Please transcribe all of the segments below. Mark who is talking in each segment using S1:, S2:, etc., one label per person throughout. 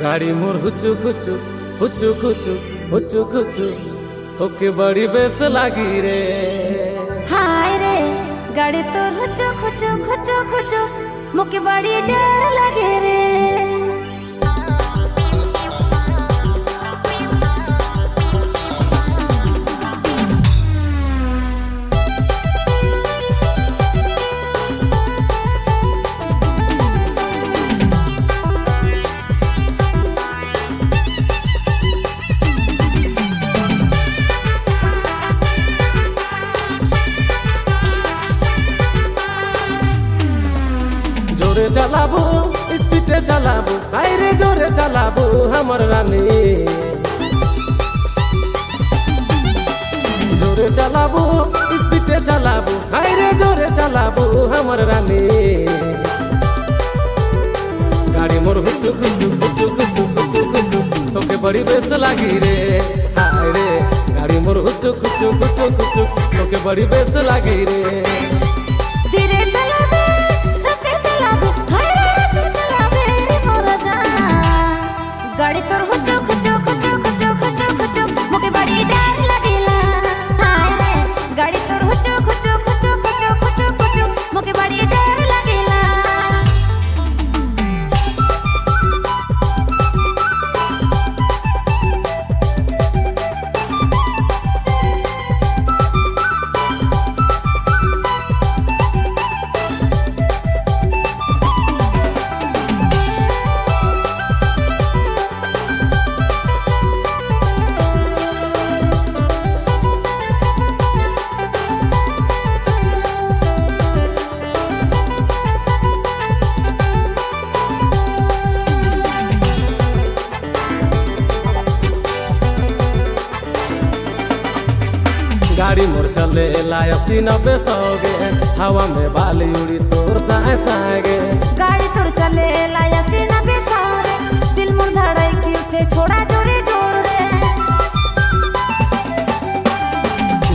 S1: गाड़ी मोर हुचु खुचु हुचु खुचु हुचु खुचु तोके बड़ी बेस लागी रे।
S2: हाय रे गाड़ी तोर हुचु खुचु खुचु खुचु मुके बड़ी डर लगे रे।
S1: जोरे चलाबू स्पीडे चलाबू हाय रे जोरे चलाबू हमर रानी। जोरे चलाबू स्पीडे चलाबू हाय रे जोरे चलाबू हमर रानी। गाड़ी मोर हुचु खुचु खुचु खुचु खुचु खुचु तोके बड़ी बेस लागी रे। हाय रे गाड़ी मोर हुचु खुचु खुचु खुचु तोके बड़ी बेस लागी रे।
S2: धीरे चलाबे रसे चलाबे हाय रे रसे चलाबे रे मोर जान। गाड़ी तोर हुचु खुचु खुचु खुचु खुचु खुचु मुके बड़ी डर लगेला। हाय रे गाड़ी तोर हुचु खुचु खुचु खुचु खुचु खुचु मुके बड़ी डर लगेला।
S1: गाड़ी मोर चले लाया 80-90 सौगे हवा में बाली उड़ी तोर साए सागे।
S2: गाड़ी तोर चले लाया सीना पे सारे दिल मोर धड़की उठे छोड़ा जोरे जोर रे।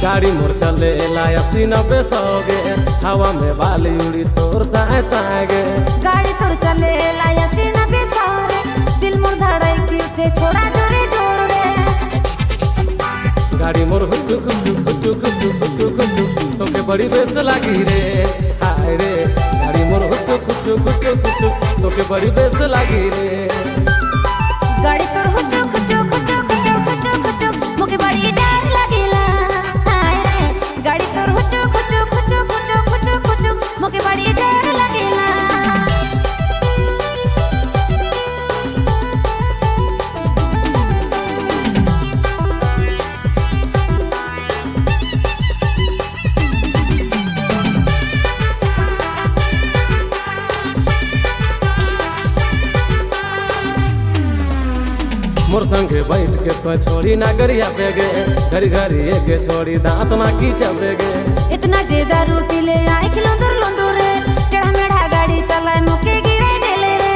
S1: गाड़ी मोर चले लाया 80-90 सौगे हवा में बाली उड़ी तोर साए सागे।
S2: गाड़ी तोर चले लाया सीना पे सारे दिल मोर धड़की उठे छोड़ा जोरे जोर रे।
S1: गाड़ी मोर हुचु खुचु खुचु खुचु खुचु खुचु तोके बड़ी बेस लागी रे। हाय रे गाड़ी मोर हुचु खुचु खुचु खुचु तोके बड़ी बेस लागी रे।
S2: गाड़ी तोर हुचु खुचु खुचु खुचु खुचु खुचु मुके बड़ी डर लगेला। हाय रे गाड़ी तोर हुचु खुचु खुचु खुचु खुचु खुचु मुके बड़ी डर लगेला।
S1: मोर संगे बैठ के तो छोड़ी ना गरिया पे गे घरी घरी एके छोड़ी दांत ना खींचा पे गे।
S2: इतना जे दारू पी ले आई खिलोंदर लोंदर रे टेढ़ा मेढ़ा गाड़ी चलाए मुके गिराई देले रे।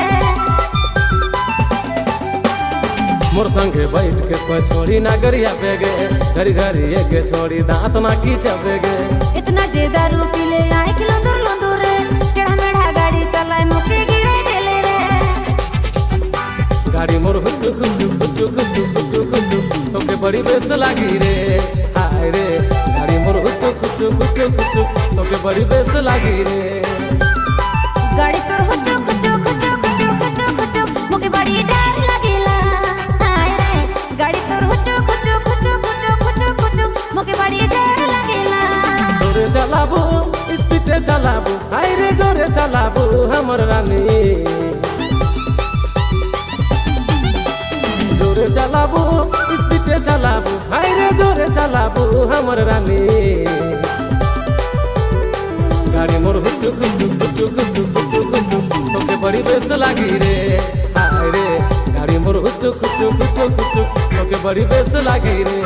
S1: मोर संगे बैठ के तो छोड़ी ना गरिया पे गे घरी घरी एके छोड़ी दांत ना खींचा पे गे।
S2: इतना जे दारू पी ले आई खिलोंदर लोंदर रे टेढ़ा मेढ़ा गाड़ी चलाए मुके गिराई देले रे।
S1: गाड़ी मोर हुचु खुचु खुचु खुचु खुचु खुचु तोके बड़ी बेस लागी रे। हाय रे गाड़ी मोर हुचु खुचु खुचु खुचु तोके बड़ी बेस लागी रे।
S2: गाड़ी तोर हुचु खुचु खुचु खुचु खुचु खुचु मुके बड़ी डर लगेला। हाय रे गाड़ी तोर हुचु खुचु खुचु खुचु खुचु खुचु मुके बड़ी डर लगेला।
S1: जोरे चलाबू स्पीडे चलाबू हाय रे जोरे चलाबू हमर रानी। जोरे चलाबू स्पीडे चलाबू हाय रे जोरे चलाबू हमर रानी। गाड़ी मोर हुचु खुचु खुचु खुचु खुचु खुचु तोके बड़ी बेस लागी रे। हाय रे गाड़ी मोर हुचु खुचु खुचु खुचु तोके बड़ी बेस लागी रे।